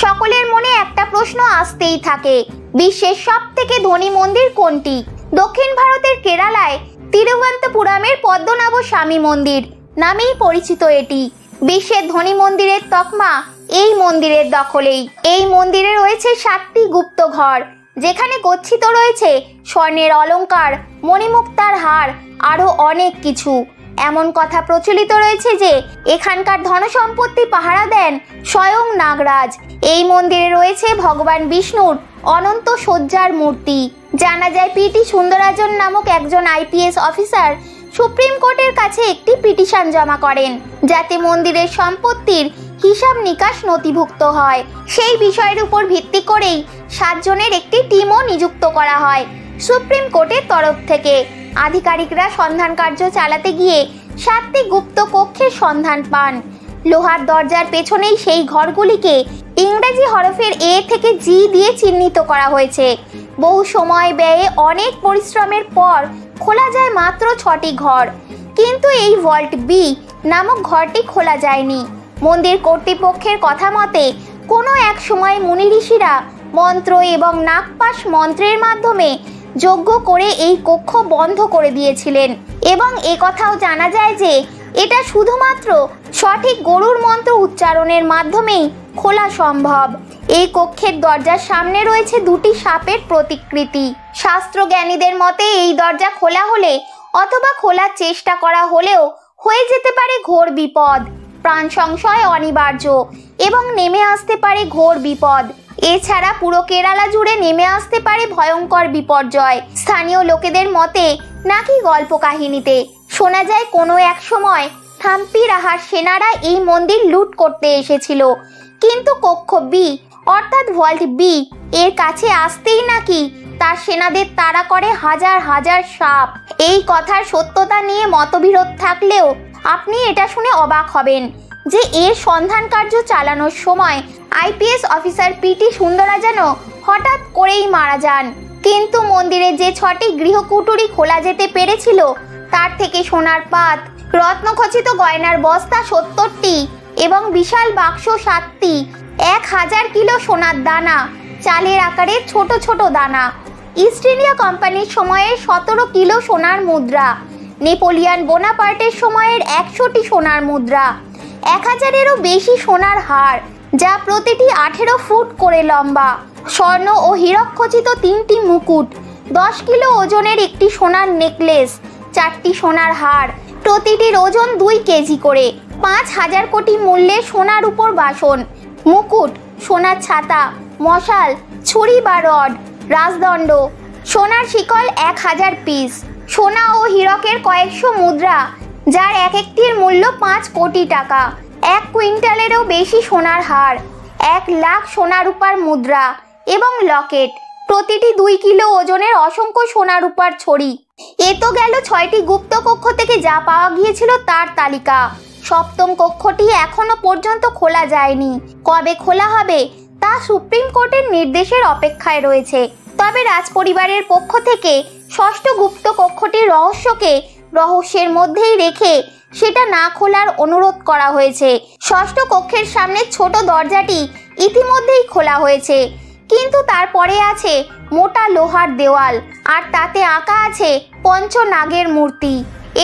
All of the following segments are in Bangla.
সকলের মনে একটা প্রশ্ন আসতেই থাকে, বিশ্বের সবথেকে ধনী মন্দির কোনটি? দক্ষিণ ভারতের কেরালায় তিরুবনন্তপুরমের পদ্মনাভ স্বামী মন্দির নামেই পরিচিত এটি। বিশ্বের ধনী মন্দিরের তকমা এই মন্দিরের দখলেই। এই মন্দিরে রয়েছে 7টি গুপ্ত ঘর, যেখানে গচ্ছিত রয়েছে স্বর্ণের অলংকার, মণিমুক্তার হার, আরো অনেক কিছু। এমন কথা প্রচলিত রয়েছে যে এখানকার ধনসম্পত্তি পাহারা দেন স্বয়ং নাগরাজ। এই মন্দিরে রয়েছে ভগবান বিষ্ণুর অনন্ত সজ্জার মূর্তি। জানা যায় পিটি সুন্দরাজন নামক একজন আইপিএস অফিসার সুপ্রিম কোর্টের কাছে একটি পিটিশন জমা করেন, যাতে মন্দিরের সম্পত্তির হিসাব নিকাশ নথিভুক্ত হয়। সেই বিষয়ের উপর ভিত্তি করেই 7 জনের একটি টিমও নিযুক্ত করা হয় সুপ্রিম কোর্টের তরফ থেকে। আধিকারিকরা সন্ধান কার্য চালাতে গিয়ে 7টি গুপ্ত কক্ষের সন্ধান পান। লোহার দরজার পেছনেই সেই ঘরগুলিকে ইংরেজি হরফের এ থেকে জি দিয়ে চিহ্নিত করা হয়েছে। বহু সময় ব্যয়ে অনেক পরিশ্রমের পর খোলা যায় মাত্র 6টি ঘর, কিন্তু এই ভল্ট বি নামক ঘরটি খোলা যায়নি। মন্দির কর্তৃপক্ষের কথা মতে কোনো এক সময় মুনি ঋষিরা মন্ত্র এবং নাগপাশ মন্ত্রের মাধ্যমে যজ্ঞ করে এই কক্ষ বন্ধ করে দিয়েছিলেন, এবং একথাও জানা যায় যে এটা শুধুমাত্র সঠিক গরুর মন্ত্র উচ্চারণের মাধ্যমেই খোলা সম্ভব। এই কক্ষের দরজার সামনে রয়েছে 2টি সাপের প্রতিকৃতি। শাস্ত্রজ্ঞানীদের মতে এই দরজা খোলা হলে অথবা খোলার চেষ্টা করা হলেও হয়ে যেতে পারে ঘোর বিপদ, প্রাণ সংশয় অনিবার্য এবং নেমে আসতে পারে ঘোর বিপদ। এছাড়া পুরো কেরালা জুড়ে নেমে আসতে পারে ভয়ঙ্কর বিপর্যয়। স্থানীয় লোকেদের মতে নাকি গল্প কাহিনীতে শোনা যায় কোনো এক সময় থাম্পি রাহার সেনারা এই মন্দির লুট করতে এসেছিল, কিন্তু কক্ষ বি অর্থাৎ ভল্ট বি এর কাছে আসতেই নাকি তার সেনাদের তাড়া করে হাজার হাজার সাপ। এই কথার সত্যতা নিয়ে মতবিরোধ থাকলেও আপনি এটা শুনে অবাক হবেন যে এর সন্ধান কার্য চালানোর সময় আইপিএস অফিসার পিটি সুন্দরাজন হঠাৎ করেই মারা যান, কিন্তু মন্দিরে যে 6টি গৃহকুটুরি খোলা যেতে পেরেছিল তার থেকে সোনার পাত, রত্নখচিত গয়নার বস্তা 70টি এবং বিশাল বাক্স 7টি, 1000 কিলো সোনার দানা, চালের আকারে ছোট ছোট দানা, ইস্ট ইন্ডিয়া কোম্পানির সময়ের 17 কিলো সোনার মুদ্রা, নেপোলিয়ান বোনাপার্টের সময়ের 100টি সোনার মুদ্রা, 1000-এরও বেশি সোনার হার যা প্রতিটি 18 ফুট করে লম্বা, স্বর্ণ ও হীরক খচিত 3টি মুকুট, 10 কিলো ওজনের একটি সোনার নেকলেস, 4টি সোনার হার, প্রতিটির ওজন 2 কেজি করে, 5000 কোটি মূল্যের সোনার উপর বাসন, মুকুট, সোনার ছাতা, মশাল, ছুরি বা রড, রাজদণ্ড, সোনার শিকল 1000 পিস, সোনা ও হীরকের কয়েকশো মুদ্রা যার এক একটির মূল্য 5 কোটি টাকা, 1 কুইন্টালেরও বেশি সোনার হার, 1 লাখ সোনা রূপার মুদ্রা এবং লকেট, প্রতিটি 2 কিলো ওজনের অসংখ্য সোনা রূপার ছড়ি। এ তো গেল 6টি গুপ্ত কক্ষ থেকে যা পাওয়া গিয়েছিল তার তালিকা। 7ম কক্ষটি এখনো পর্যন্ত খোলা যায়নি। কবে খোলা হবে তা সুপ্রিম কোর্টের নির্দেশের অপেক্ষায় রয়েছে। তবে রাজপরিবারের পক্ষ থেকে 6ষ্ঠ গুপ্ত কক্ষটির রহস্যকে রহস্যের মধ্যেই রেখে সেটা না খোলার অনুরোধ করা হয়েছে। 6ষ্ঠ কক্ষের সামনে ছোট দরজাটি ইতিমধ্যেই খোলা হয়েছে, কিন্তু তারপরে আছে মোটা লোহার দেওয়াল, আর তাতে আঁকা আছে পঞ্চনাগের মূর্তি।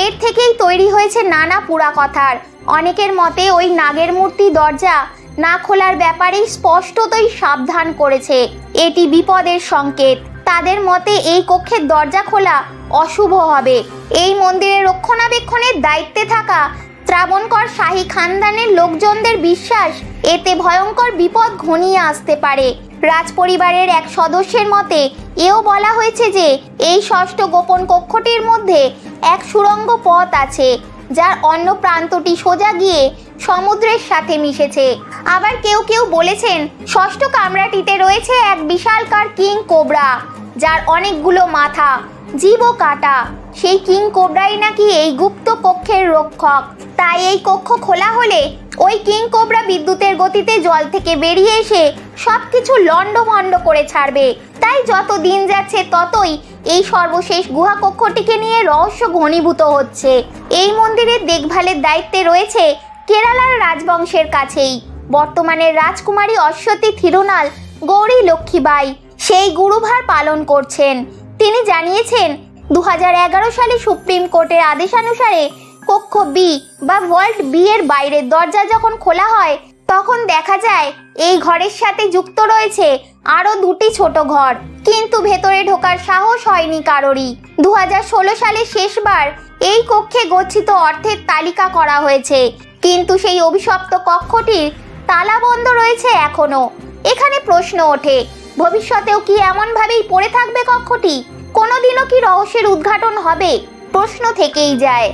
এর থেকেই তৈরি হয়েছে নানা পুরাকথার। অনেকের মতে ওই নাগের মূর্তি দরজা না খোলার ব্যাপারে স্পষ্টতই সাবধান করেছে, এটি বিপদের সংকেত। তাদের মতে এই কক্ষের দরজা খোলা অশুভ হবে। এই মন্দিরের রক্ষণাবেক্ষণের দায়িত্বে থাকা ত্রাবণকর শাহী খানদানের লোকজনদের বিশ্বাস এতে ভয়ঙ্কর বিপদ ঘনিয়ে আসতে পারে। রাজপরিবারের এক সদস্যের মতে এও বলা হয়েছে যে এই 6ষ্ঠ গোপন কক্ষটির মধ্যে এক সুড়ঙ্গ পথ আছে, যার অন্য প্রান্তটি সোজা গিয়ে সমুদ্রের সাথে মিশেছে। আবার কেউ কেউ বলেছেন 6ষ্ঠ কামরাটিতে রয়েছে এক বিশালকার কিং কোবরা, যার অনেকগুলো মাথা, জিভ ও কাটা। সেই কিং কোবরাই নাকি এই গুপ্ত কক্ষের রক্ষক। তাই এই কক্ষ খোলা হলে ওই কিং কোবরা বিদ্যুতের গতিতে জল থেকে বেরিয়ে এসে সবকিছু লন্ডভন্ড করে ছাড়বে। তাই যত দিন যাচ্ছে ততই এই সর্বশেষ গুহা কক্ষটিকে নিয়ে রহস্য ঘনীভূত হচ্ছে। এই মন্দিরের দেখভালের দায়িত্বে রয়েছে কেরালার রাজবংশের কাছেই। বর্তমানের রাজকুমারী অশ্বতী থিরুনাল গৌরী লক্ষ্মীবাই সেই গুরুভার পালন করছেন। তিনি জানিয়েছেন 2011 সালে সুপ্রিম কোর্টের আদেশানুসারে কক্ষ বি বা ভল্ট বি এর বাইরের দরজা যখন খোলা হয় তখন দেখা যায় এই ঘরের সাথে যুক্ত রয়েছে আরো দুটি ছোট ঘর, কিন্তু ভেতরে ঢোকার সাহস হয়নি কারোরই। 2016 সালে শেষবার এই কক্ষে গচ্ছিত অর্থের তালিকা করা হয়েছে, কিন্তু সেই অভিশপ্ত কক্ষটির তালা বন্ধ রয়েছে এখনো। এখানে প্রশ্ন ওঠে, ভবিষ্যতেও কি এমন ভাবেই পড়ে থাকবে কক্ষটি? কোনোদিনও কি রহস্যের উদ্ঘাটন হবে? প্রশ্ন থেকেই যায়।